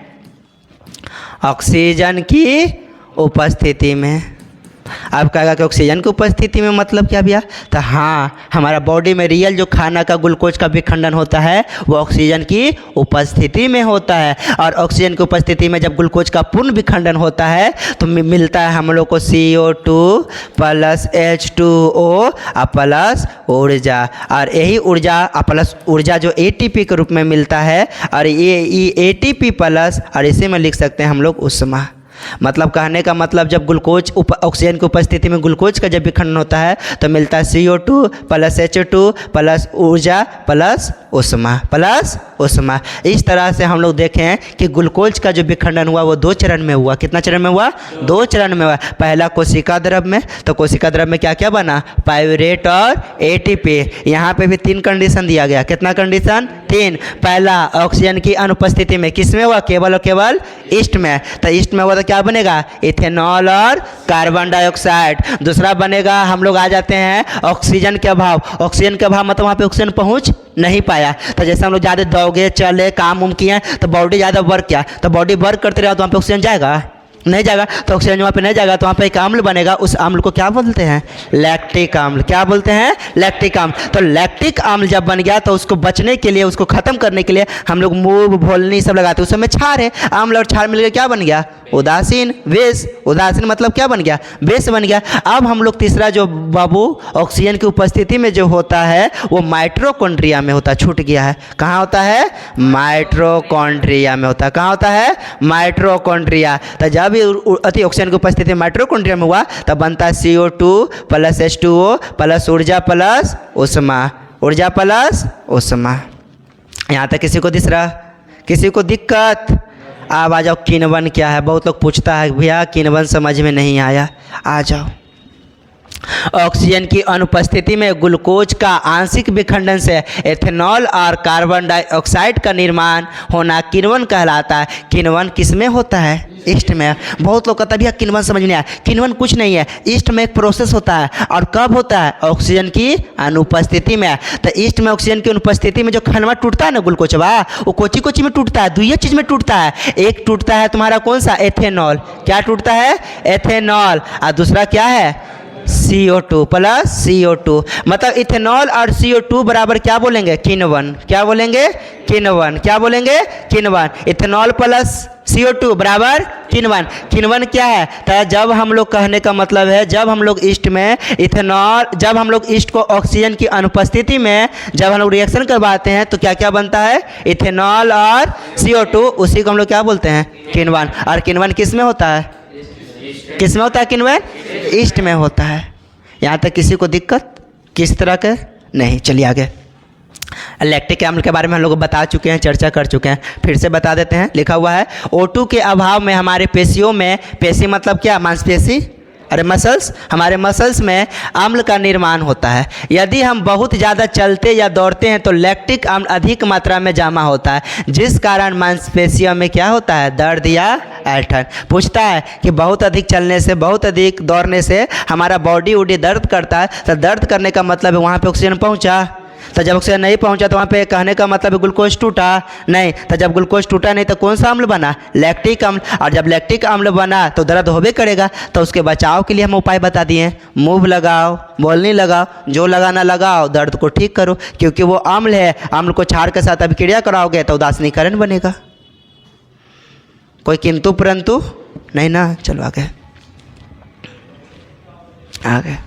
ऑक्सीजन की उपस्थिति में। आप कहेगा कि ऑक्सीजन की उपस्थिति में मतलब क्या भैया? तो हाँ, हमारा बॉडी में रियल जो खाना का ग्लूकोज का विखंडन होता है वो ऑक्सीजन की उपस्थिति में होता है। और ऑक्सीजन की उपस्थिति में जब ग्लूकोज का पूर्ण विखंडन होता है तो मिलता है हम लोग को CO2 प्लस H2O प्लस ऊर्जा। और यही ऊर्जा प्लस ऊर्जा जो ATP के रूप में मिलता है, और ये ATP प्लस, और इसी में लिख सकते हैं हम लोग ऊष्मा। मतलब कहने का मतलब जब ग्लूकोज ऑक्सीजन की उपस्थिति में ग्लूकोज का जब विखंडन होता है तो मिलता है CO2 प्लस H2 प्लस ऊर्जा प्लस ऊष्मा। इस तरह से हम लोग देखें कि ग्लूकोज का जो विखंडन हुआ वो 2 चरण में हुआ। कितना चरण में हुआ? 2 चरण में हुआ। पहला कोशिका द्रव में, तो कोशिका द्रव में क्या क्या बना? पाइरूवेट और ATP। यहाँ पे भी 3 कंडीशन दिया गया। कितना कंडीशन? 3। पहला ऑक्सीजन की अनुपस्थिति में किस में हुआ? केवल और केवल ईस्ट में। तो ईस्ट में हुआ तो क्या बनेगा? इथेनॉल और कार्बन डाइऑक्साइड। दूसरा बनेगा, हम लोग आ जाते हैं ऑक्सीजन के अभाव। ऑक्सीजन के अभाव मतलब वहाँ पे ऑक्सीजन पहुँच नहीं पाया। तो जैसे हम लोग ज़्यादा दौड़े चले काम किए तो बॉडी ज़्यादा वर्क किया, तो बॉडी वर्क करते रहा तो वहाँ पे ऑक्सीजन जाएगा? नहीं जाएगा। तो ऑक्सीजन वहाँ पे नहीं जाएगा तो वहाँ पे एक अम्ल बनेगा। उस अम्ल को क्या बोलते हैं? लैक्टिक अम्ल। क्या बोलते हैं? लैक्टिक अम्ल। तो लैक्टिक अम्ल जब बन गया तो उसको बचने के लिए, उसको खत्म करने के लिए हम लोग मूव भोलनी सब लगाते हैं। उस समय क्षार है, अम्ल और क्षार मिलकर क्या बन गया? उदासीन, बेस। उदासीन मतलब क्या बन गया? बेस बन गया। अब हम लोग तीसरा जो बाबू ऑक्सीजन की उपस्थिति में जो होता है वो माइटोकॉन्ड्रिया में होता है। छूट गया है। कहाँ होता है? माइटोकॉन्ड्रिया में होता है। कहाँ होता है? माइटोकॉन्ड्रिया। तो जब अति ऑक्सीजन की उपस्थिति माइटोकॉन्ड्रिया में हुआ तब बनता है CO2 प्लस H2O प्लस ऊर्जा प्लस ऊष्मा। ऊर्जा प्लस ऊष्मा। यहाँ तक किसी को दिख रहा? किसी को दिक्कत? अब आ जाओ, किण्वन क्या है? बहुत लोग पूछता है भैया किण्वन समझ में नहीं आया। आ जाओ। ऑक्सीजन की अनुपस्थिति में ग्लूकोज का आंशिक विखंडन से एथेनॉल और कार्बन डाइऑक्साइड का निर्माण होना किण्वन कहलाता है। किण्वन किस में होता है? ईस्ट में। बहुत लोग कहता है भैया किण्वन समझ नहीं आया। किण्वन कुछ नहीं है, ईस्ट में एक प्रोसेस होता है। और कब होता है? ऑक्सीजन की अनुपस्थिति में। तो ईस्ट में ऑक्सीजन की अनुपस्थिति में जो खनवा टूटता है ना ग्लूकोजवा, वो कोची कोची में टूटता है? 2 चीज़ में टूटता है। एक टूटता है तुम्हारा कौन सा? एथेनॉल। क्या टूटता है? एथेनॉल। और दूसरा क्या है? CO2 plus CO2। मतलब इथेनॉल और CO2 बराबर क्या बोलेंगे? किण्वन। क्या बोलेंगे? किण्वन। क्या बोलेंगे? किण्वन। इथेनॉल प्लस CO2 बराबर किण्वन। किण्वन क्या है? तो जब हम लोग कहने का मतलब है जब हम लोग ईस्ट में इथेनॉल, जब हम लोग ईस्ट को ऑक्सीजन की अनुपस्थिति में जब हम लोग रिएक्शन करवाते हैं तो क्या क्या बनता है? इथेनॉल और CO2। उसी को हम लोग क्या बोलते हैं? किण्वन। और किण्वन किस में होता है? किस में होता है किण्वन? ईस्ट में होता है। यहाँ तक किसी को दिक्कत? किस तरह के? नहीं। चलिए आगे। लैक्टिक अम्ल के बारे में हम लोग बता चुके हैं, चर्चा कर चुके हैं, फिर से बता देते हैं। लिखा हुआ है O2 के अभाव में हमारे पेशियों में, पेशी मतलब क्या? मांसपेशी, अरे मसल्स, हमारे मसल्स में अम्ल का निर्माण होता है। यदि हम बहुत ज़्यादा चलते या दौड़ते हैं तो लैक्टिक अम्ल अधिक मात्रा में जमा होता है, जिस कारण मांसपेशियों में क्या होता है? दर्द या ऐंठन। पूछता है कि बहुत अधिक चलने से, बहुत अधिक दौड़ने से हमारा बॉडी उडी दर्द करता है, तो दर्द करने का मतलब है वहाँ पे ऑक्सीजन पहुँचा। तो जब ऑक्सीजन नहीं पहुंचा तो वहाँ पे कहने का मतलब ग्लूकोज टूटा नहीं। तो जब ग्लूकोज टूटा नहीं तो कौन सा अम्ल बना? लैक्टिक अम्ल। और जब लैक्टिक अम्ल बना तो दर्द होबे करेगा। तो उसके बचाव के लिए हम उपाय बता दिए। मूव लगाओ, बोलनी लगाओ, जो लगाना लगाओ, दर्द को ठीक करो। क्योंकि वो अम्ल है, अम्ल को क्षार के साथ अभिक्रिया कराओगे तो उदासीनीकरण बनेगा। कोई किंतु परंतु नहीं ना। चलो आगे आगे।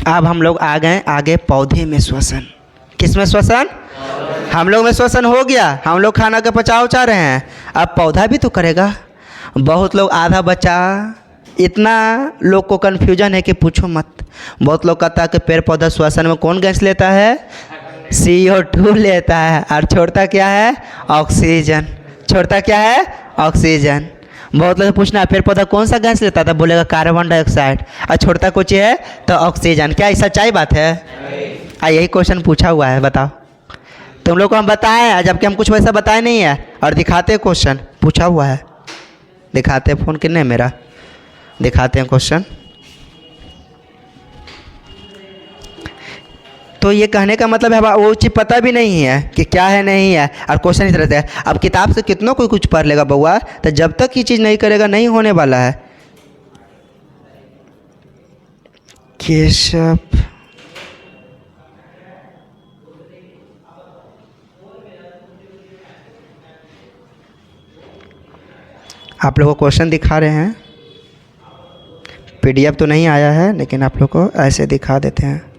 अब हम लोग आ गए आगे पौधे में श्वसन। किस में श्वसन? हम लोग में श्वसन हो गया, हम लोग खाना का पचाव चाह रहे हैं, अब पौधा भी तो करेगा। बहुत लोग आधा बचा, इतना लोग को कन्फ्यूजन है कि पूछो मत। बहुत लोग कहता है कि पेड़ पौधा श्वसन में कौन गैस लेता है? CO2 लेता है। और छोड़ता क्या है? ऑक्सीजन। छोड़ता क्या है? ऑक्सीजन। बहुत लोग पूछना पेड़ पौधा कौन सा गैस लेता था? बोलेगा कार्बन डाइऑक्साइड। और छोड़ता कुछ है तो ऑक्सीजन। क्या ऐसा सच्चाई बात है? यही क्वेश्चन पूछा हुआ है, बताओ। तुम लोग को हम बताएं जबकि हम कुछ वैसा बताए नहीं है, और दिखाते क्वेश्चन पूछा हुआ है। दिखाते फ़ोन कितने मेरा? दिखाते हैं क्वेश्चन। तो तो ये कहने का मतलब है वो चीज़ पता भी नहीं है कि क्या है नहीं है, और क्वेश्चन इस तरह से है। अब किताब से कितना कोई कुछ पढ़ लेगा बउआ, तो जब तक ये चीज़ नहीं करेगा नहीं होने वाला है। केशव आप लोगों को क्वेश्चन दिखा रहे हैं, पीडीएफ तो नहीं आया है लेकिन आप लोग को ऐसे दिखा देते हैं।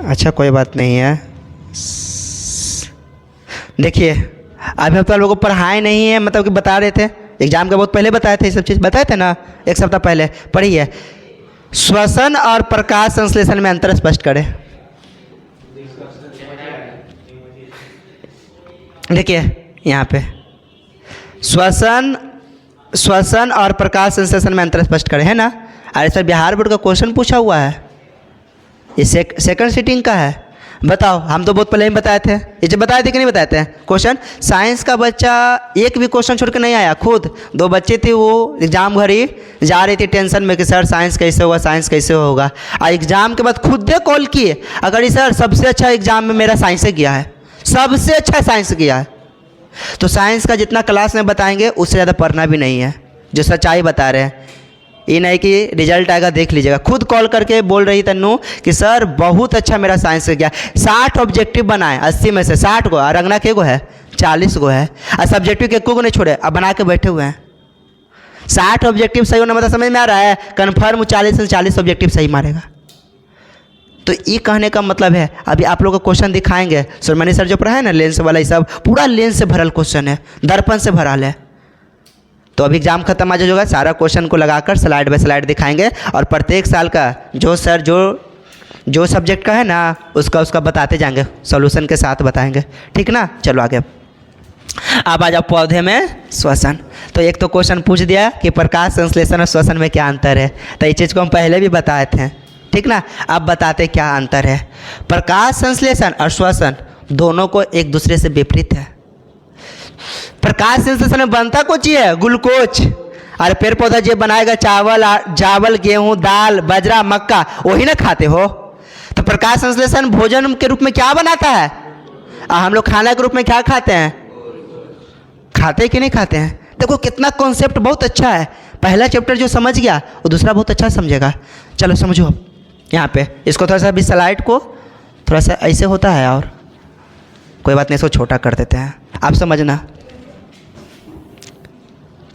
अच्छा कोई बात नहीं है। देखिए अभी हम तो आप लोगों को पढ़ाए नहीं है, मतलब कि बता रहे थे, एग्जाम के बहुत पहले बताए थे, ये सब चीज़ बताए थे ना, एक सप्ताह पहले पढ़ी है। श्वसन और प्रकाश संश्लेषण में अंतर स्पष्ट करें। देखिए यहाँ पे श्वसन और प्रकाश संश्लेषण में अंतर स्पष्ट करें, है ना। और इस पर बिहार बोर्ड का क्वेश्चन पूछा हुआ है, ये सेकंड सीटिंग का है। बताओ, हम तो बहुत पहले ही बताए थे, ये जो बताए थे कि नहीं बताए थे क्वेश्चन। साइंस का बच्चा एक भी क्वेश्चन छोड़ के नहीं आया, खुद 2 बच्चे थे, वो एग्जाम घड़ी जा रही थी टेंशन में कि सर साइंस कैसे होगा, साइंस कैसे होगा, और एग्जाम के बाद खुद दे कॉल किए, अगर सर सबसे अच्छा एग्जाम में मेरा साइंस से गया है, सबसे अच्छा साइंस गया है। तो साइंस का जितना क्लास में बताएंगे उससे ज़्यादा पढ़ना भी नहीं है, जो सच्चाई बता रहे हैं। ये नहीं कि रिजल्ट आएगा देख लीजिएगा, खुद कॉल करके बोल रही तन्नू कि सर बहुत अच्छा मेरा साइंस से गया। 60 ऑब्जेक्टिव बनाए, 80 में से 60 को, और रंगना के गो है 40 गो है, और सब्जेक्टिव के को नहीं छोड़े, अब बना के बैठे हुए हैं। 60 ऑब्जेक्टिव सही होना मतलब समझ में आ रहा है, कन्फर्म 40 से 40 ऑब्जेक्टिव सही मारेगा। तो ये कहने का मतलब है, अभी आप लोग को क्वेश्चन दिखाएंगे, सुरमनी सर जो पढ़ा है ना लेंस वाला, ये सब पूरा लेंस से भरल क्वेश्चन है, दर्पण से भरल है। तो अभी एग्जाम खत्म आ जाएगा, सारा क्वेश्चन को लगाकर स्लाइड बाय स्लाइड दिखाएंगे, और प्रत्येक साल का जो सर जो सब्जेक्ट का है ना उसका बताते जाएंगे, सॉल्यूशन के साथ बताएंगे, ठीक ना। चलो आगे, अब आ जाओ पौधे में श्वसन। तो एक तो क्वेश्चन पूछ दिया कि प्रकाश संश्लेषण और श्वसन में क्या अंतर है, तो ये चीज़ को हम पहले भी बताए थे, ठीक ना। अब बताते क्या अंतर है। प्रकाश संश्लेषण और श्वसन दोनों को एक दूसरे से विपरीत है। प्रकाश संश्लेषण में बनता कुछ है ग्लूकोज, और पेड़ पौधा जो बनाएगा चावल गेहूं दाल बाजरा मक्का, वही ना खाते हो। तो प्रकाश संश्लेषण भोजन के रूप में क्या बनाता है, और हम लोग खाना के रूप में क्या खाते हैं, खाते कि नहीं खाते हैं। देखो कितना कॉन्सेप्ट बहुत अच्छा है, पहला चैप्टर जो समझ गया वो दूसरा बहुत अच्छा समझेगा। चलो समझो अब यहाँ पे इसको थोड़ा सा, अभी स्लाइड को थोड़ा सा ऐसे होता है, और कोई बात नहीं इसको छोटा कर देते हैं, आप समझना।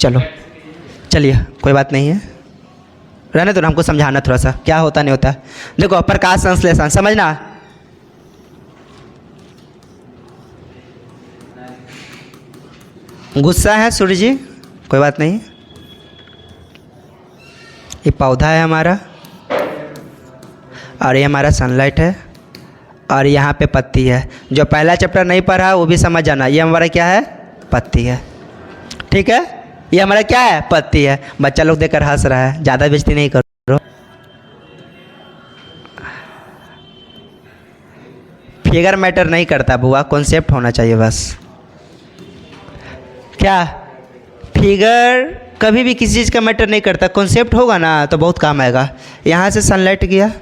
चलो चलिए कोई बात नहीं है, रहने दो, हमको समझाना थोड़ा सा क्या होता नहीं होता। देखो प्रकाश संश्लेषण समझना, गुस्सा है सूर्य जी, कोई बात नहीं, ये पौधा है हमारा, और ये हमारा सनलाइट है, और यहाँ पे पत्ती है। जो पहला चैप्टर नहीं पढ़ा वो भी समझ जाना, ये हमारा क्या है, पत्ती है, ठीक है। ये हमारा क्या है, पत्ती है। बच्चा लोग देखकर हंस रहा है, ज़्यादा बेइज्जती नहीं करो। फिगर मैटर नहीं करता बुआ, कॉन्सेप्ट होना चाहिए बस। क्या फिगर कभी भी किसी चीज़ का मैटर नहीं करता, कॉन्सेप्ट होगा ना तो बहुत काम आएगा। यहाँ से सनलाइट गया,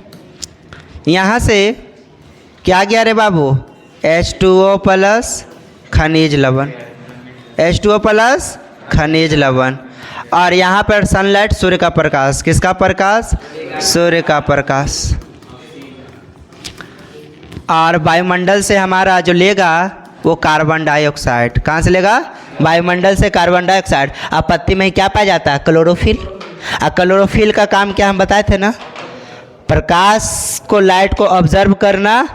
यहाँ से क्या गया रे बाबू, H2O प्लस खनिज लवण, H2O प्लस खनिज लवण, और यहाँ पर सनलाइट सूर्य का प्रकाश, किसका प्रकाश, सूर्य का प्रकाश। और वायुमंडल से हमारा जो लेगा वो कार्बन डाइऑक्साइड, कहाँ से लेगा, वायुमंडल से कार्बन डाइऑक्साइड। अब पत्ती में क्या पाया जाता है, क्लोरोफिल। और क्लोरोफिल का काम क्या हम बताए थे ना, प्रकाश को, लाइट को ऑब्जर्व करना,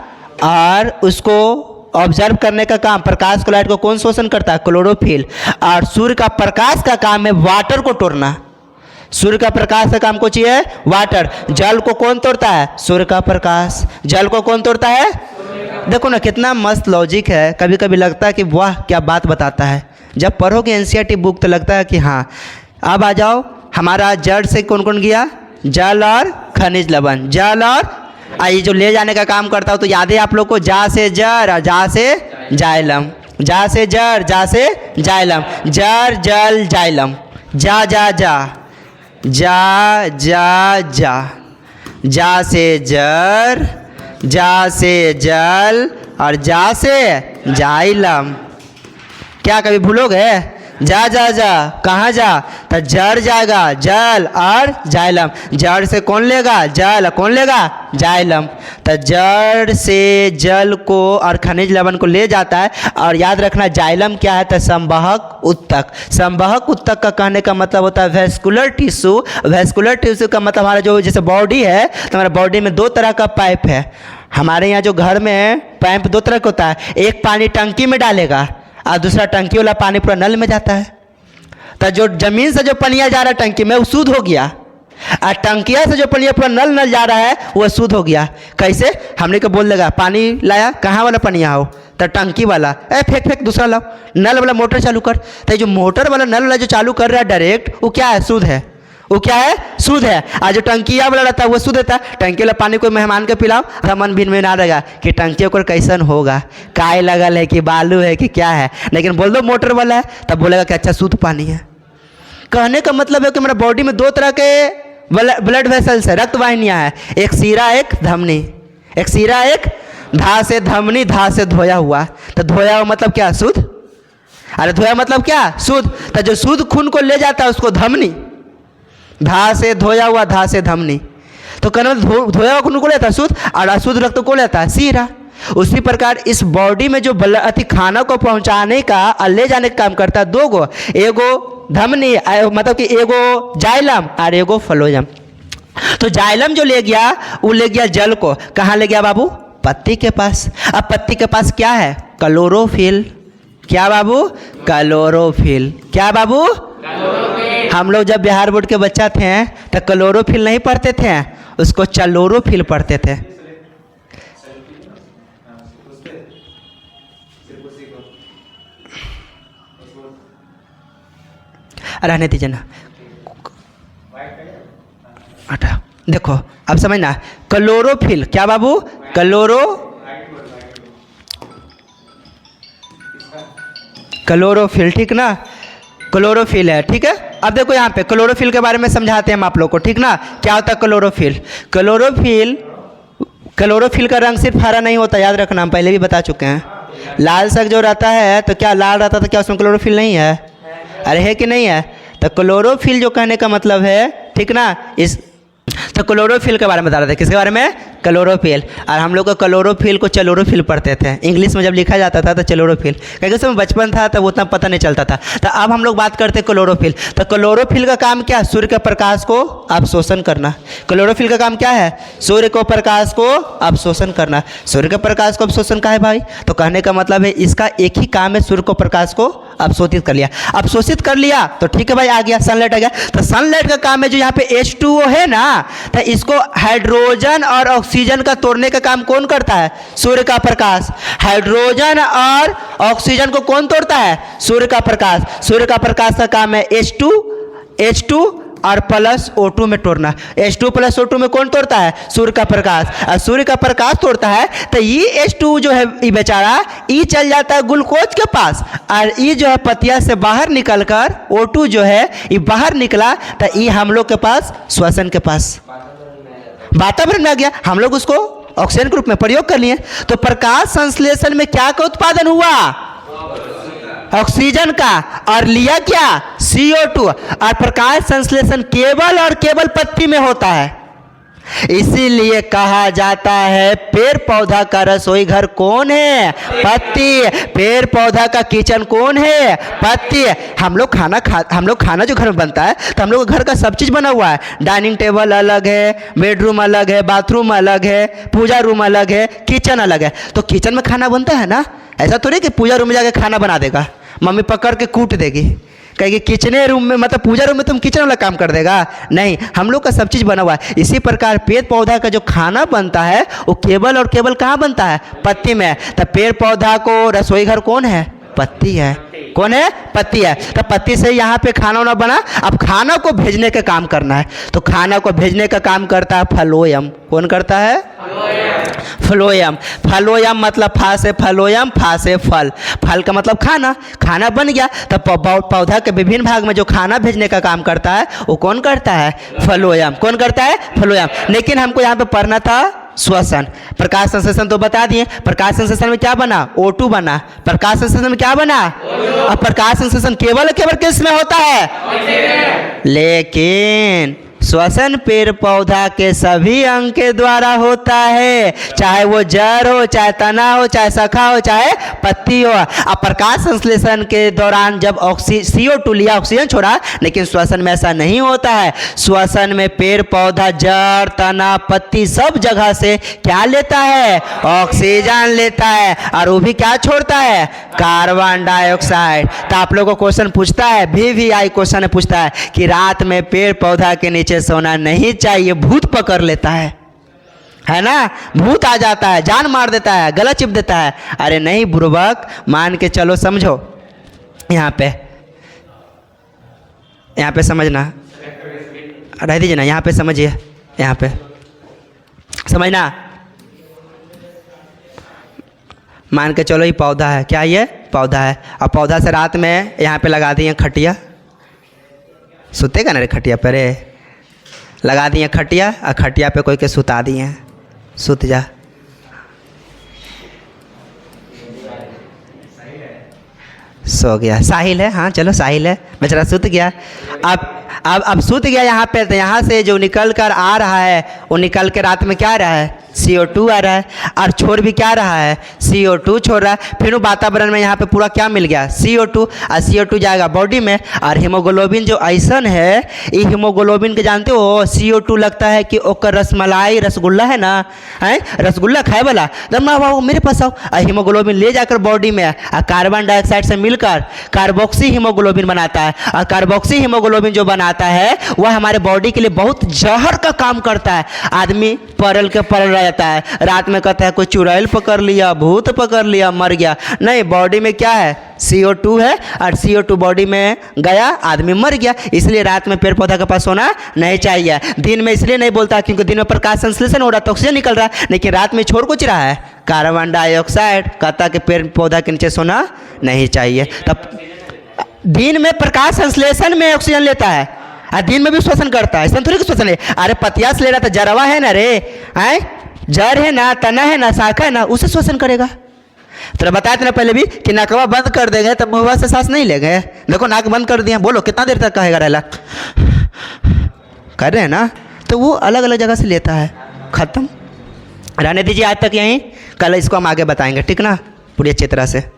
और उसको ऑब्जर्व करने का काम, प्रकाश को लाइट को कौन शोषण करता है, क्लोरोफिल। और सूर्य का प्रकाश का काम है वाटर को तोड़ना, सूर्य का प्रकाश का काम कुछ है वाटर। जल को कौन तोड़ता है, सूर्य का प्रकाश। जल को कौन तोड़ता है, देखो ना कितना मस्त लॉजिक है। कभी कभी लगता है कि वाह क्या बात बताता है, जब पढ़ोगे एनसीईआरटी बुक तो लगता है कि हाँ। अब आ जाओ, हमारा जड़ से कौन कौन गया, जल और खनिज लवण। जल और ये जो ले जाने का काम करता हो तो याद है आप लोग को, जा से जड़ और जा से जाइलम, जा से जड़ जा से जाइलम, जड़ जल जाइलम, जा जा जा जा जा जा जा से जर, जा से जल और जा से जाइलम। क्या कभी भूलोगे? जा जा जा, कहाँ जा? तो जड़ जाएगा, जल और जाइलम। जड़ से कौन लेगा? जल। कौन लेगा? जाइलम। तो जड़ से जल को और खनिज लवण को ले जाता है। और याद रखना जाइलम क्या है? तो संवाहक उत्तक। संवाहक उत्तक का कहने का मतलब होता है वेस्कुलर टिश्यू। वेस्कुलर टिश्यू का मतलब हमारा जो जैसे बॉडी है, तो हमारे बॉडी में दो तरह का पाइप है। हमारे यहाँ जो घर में पाइप दो तरह का होता है, एक पानी टंकी में डालेगा और दूसरा टंकी वाला पानी पूरा नल में जाता है। तो जो जमीन से जो पनिया जा रहा है टंकी में वो शुद्ध हो गया, और टंकिया से जो पनिया पूरा नल जा रहा है वो शुद्ध हो गया। कैसे? हमने को बोल देगा पानी लाया, कहाँ वाला पनिया हो? तो टंकी वाला। फेंक फेंक दूसरा लाओ, नल वाला मोटर चालू कर। तो जो मोटर वाला नल वाला जो चालू कर रहा है डायरेक्ट, वो क्या है? शुद्ध है। वो क्या है? शुद्ध है। आज जो टंकिया वाला रहता है वो शुद्ध रहता है। टंकी वाला पानी कोई मेहमान के पिलाओ, मन भिन में ना रहेगा कि टंकी को कैसन होगा, काय लगल है कि बालू है कि क्या है। लेकिन बोल दो मोटर वाला है, तब बोलेगा कि अच्छा शुद्ध पानी है। कहने का मतलब है कि हमारे बॉडी में दो तरह के ब्लड वेसल्स है, रक्त वाहिनियाँ हैं। एक सीरा, एक धमनी। एक सीरा, एक धा से धमनी, धा से धोया हुआ। तो धोया हुआ मतलब क्या? शुद्ध। अरे धोया मतलब क्या? शुद्ध। तो जो शुद्ध खून को ले जाता है उसको धमनी, धा से धोया हुआ, धा से धमनी। तो कहना धोया हुआ खून को लेता है शुद्ध, और अशुद्ध रक्त को लेता है सीरा। उसी प्रकार इस बॉडी में जो खाना को पहुंचाने का और ले जाने का काम करता है दो गो, एगो धमनी मतलब कि एगो जाइलम और एगो फ्लोएम। तो जाइलम जो ले गया वो ले गया जल को, कहाँ ले गया बाबू? पत्ती के पास। अब पत्ती के पास क्या है? क्लोरोफिल। क्या बाबू? क्लोरोफिल। क्या बाबू? हम लोग जब बिहार बोर्ड के बच्चा थे तो क्लोरोफिल नहीं पढ़ते थे, उसको चलोरोफिल पढ़ते थे। रहने दीजिए ना, हटा। देखो अब समझना, क्लोरोफिल। क्या बाबू? क्लोरोफिल, ठीक ना? क्लोरोफिल है, ठीक है। अब देखो यहाँ पे क्लोरोफिल के बारे में समझाते हैं हम आप लोग को, ठीक ना? क्या होता है क्लोरोफिल? क्लोरोफिल का रंग सिर्फ हरा नहीं होता, याद रखना, हम पहले भी बता चुके हैं। लाल सक जो रहता है तो क्या लाल रहता था, क्या उसमें क्लोरोफिल नहीं है? अरे है कि नहीं है? तो क्लोरोफिल जो कहने का मतलब है, ठीक ना, इस तो क्लोरोफिल के बारे में बता रहे थे। किसके बारे में? क्लोरोफिल। और हम लोग को क्लोरोफिल को चलोरोफिल पढ़ते थे, इंग्लिश में जब लिखा जाता था तो चलोरोफिल, क्योंकि उसमें बचपन था तब उतना पता नहीं चलता था। तो अब हम लोग बात करते हैं क्लोरोफिल। तो क्लोरोफिल का काम क्या? सूर्य के प्रकाश को अवशोषण करना। क्लोरोफिल का काम क्या है? सूर्य को प्रकाश को अवशोषण करना। सूर्य के प्रकाश को अवशोषण का है भाई? तो कहने का मतलब है इसका एक ही काम है, सूर्य को प्रकाश को अवशोषित कर लिया। अवशोषित कर लिया तो ठीक है भाई, आ गया सनलाइट आ गया। तो सनलाइट का काम है जो यहाँ पे H2O है ना, तो इसको हाइड्रोजन और ऑक्सीजन का तोड़ने का काम कौन करता है? सूर्य का प्रकाश। हाइड्रोजन और ऑक्सीजन को कौन तोड़ता है? सूर्य का प्रकाश। सूर्य का प्रकाश का काम है H2 और प्लस O2 में तोड़ना। H2 प्लस O2 में कौन तोड़ता है? सूर्य का प्रकाश। और सूर्य का प्रकाश तोड़ता है तो ये H2 जो है ये बेचारा ये चल जाता है ग्लूकोज के पास, और ये जो है पतिया से बाहर निकलकर O2 जो है ये बाहर निकला तो ये हम लोग के पास श्वसन के पास वातावरण में आ गया, हम लोग उसको ऑक्सीजन के रूप में प्रयोग कर लिए। तो प्रकाश संश्लेषण में क्या का उत्पादन हुआ? ऑक्सीजन का। और लिया क्या? CO2। और प्रकाश संश्लेषण केवल और केवल पत्ती में होता है। इसीलिए कहा जाता है पेड़ पौधा का रसोई घर कौन है? पत्ती। पेड़ पौधा का किचन कौन है? पत्ती। हम लोग खाना जो घर में बनता है तो हम लोग घर का सब चीज़ बना हुआ है। डाइनिंग टेबल अलग है, बेडरूम अलग है, बाथरूम अलग है, पूजा रूम अलग है, किचन अलग है। तो किचन में खाना बनता है ना, ऐसा थोड़ी कि पूजा रूम में जाके खाना बना देगा, मम्मी पकड़ के कूट देगी, कहेगी किचने रूम में मतलब पूजा रूम में तुम किचन वाला काम कर देगा। नहीं, हम लोग का सब चीज़ बना हुआ है। इसी प्रकार पेड़ पौधा का जो खाना बनता है वो केवल और केवल कहाँ बनता है? पत्ती में। तो पेड़ पौधा को रसोई घर कौन है? पत्ती है। कौन है? पत्ती है। तो पत्ती से यहाँ पे खाना वाना बना, अब खाना को भेजने का काम करना है। तो खाना को भेजने का काम करता है फलोयम। कौन करता है? फ्लोयम। फ्लोयम मतलब फा से फलोयम, फा से फल। फल का मतलब खाना, खाना बन गया तब पौधा के विभिन्न भाग में जो खाना भेजने का काम करता है वो कौन करता है? फ्लोयम। कौन करता है? फ्लोयम। लेकिन हमको यहाँ पे पढ़ना था श्वसन। प्रकाश संश्लेषण तो बता दिए। प्रकाश संश्लेषण में क्या बना? O2 बना। प्रकाश संश्लेषण में क्या बना? अब प्रकाश संश्लेषण केवल किस में होता है? लेकिन श्वसन पेड़ पौधा के सभी अंग के द्वारा होता है, चाहे वो जड़ हो, चाहे तना हो, चाहे शाखा हो, चाहे पत्ती हो। अब प्रकाश संश्लेषण के दौरान जब CO2 लिया, ऑक्सीजन छोड़ा, लेकिन श्वसन में ऐसा नहीं होता है। श्वसन में पेड़ पौधा जड़ तना पत्ती सब जगह से क्या लेता है? ऑक्सीजन लेता है। और वो भी क्या छोड़ता है? Carbon dioxide. तो आप लोगों को क्वेश्चन पूछता है, VVI क्वेश्चन पूछता है कि रात में पेड़ पौधा के नीचे सोना नहीं चाहिए, भूत पकड़ लेता है ना? भूत आ जाता है, जान मार देता है, गला चिप देता है। अरे नहीं बुर्बक, मान के चलो, समझो। यहाँ पे समझना, रह दीजिए ना, यहाँ पे समझिए, यहाँ पे समझना। मान के चलो ये पौधा है, क्या ये पौधा है। अब पौधा से रात में यहाँ पे लगा दिए खटिया, सुतेगा ना रे खटिया पे रे, लगा दिए खटिया, और खटिया पे कोई के सुता दिए, सुत जा। सो गया, साहिल है, हाँ चलो साहिल है, बेचारा सुत गया। अब सुत गया यहाँ पे, तो यहाँ से जो निकल कर आ रहा है वो निकल के रात में क्या आ रहा है? CO2 आ रहा है। और छोड़ भी क्या रहा है? CO2 छोड़ रहा है। फिर वातावरण में यहाँ पे पूरा क्या मिल गया? CO2। और CO2 जाएगा बॉडी में। और हीमोग्लोबिन जो ऐसन है, ये हीमोग्लोबिन के जानते हो, CO2 लगता है कि ओकर रसमलाई रसगुल्ला है ना, है रसगुल्ला खाए वाला, दम्मा बाबू मेरे पास आओ। और हीमोग्लोबिन ले जाकर बॉडी में और कार्बन डाइऑक्साइड से मिलकर कार्बोक्सी हीमोग्लोबिन बनाता है। और कार्बोक्सी हीमोग्लोबिन जो बनाता है वह हमारे बॉडी के लिए बहुत जहर का काम करता है। आदमी परल के परल रह जाता है, रात में कहता है कोई चुड़ैल पकड़ लिया, भूत पकड़ लिया, मर गया। नहीं, बॉडी में क्या है? CO2 है, और CO2 बॉडी में गया, आदमी मर गया। इसलिए रात में पेड़ पौधा के पास सोना नहीं चाहिए। दिन में इसलिए नहीं बोलता क्योंकि दिन में प्रकाश संश्लेषण हो रहा है तो ऑक्सीजन निकल रहा है, लेकिन रात में छोड़ कुछ रहा है कार्बन डाइऑक्साइड, कहता कि पेड़ पौधा के नीचे सोना नहीं चाहिए। तब दिन में प्रकाश संश्लेषण में ऑक्सीजन लेता है और दिन में भी श्वसन करता है, संतुलित श्वसन है। अरे पतिया से ले रहा था, जरवा है ना रे, हैं जड़ है ना, तना है ना, शाखा है ना, उसे श्वसन करेगा। तो बताया था ना पहले भी कि नाकवा बंद कर देंगे तब मुहवा से सांस नहीं लेंगे। देखो नाक बंद कर दिया, बोलो कितना देर तक कहेगा रहला, कर रहे हैं ना। तो वो अलग अलग जगह से लेता है। खत्म, रहने दीजिए आज तक यहीं, कल इसको हम आगे बताएंगे, ठीक ना, पूरी अच्छी तरह से।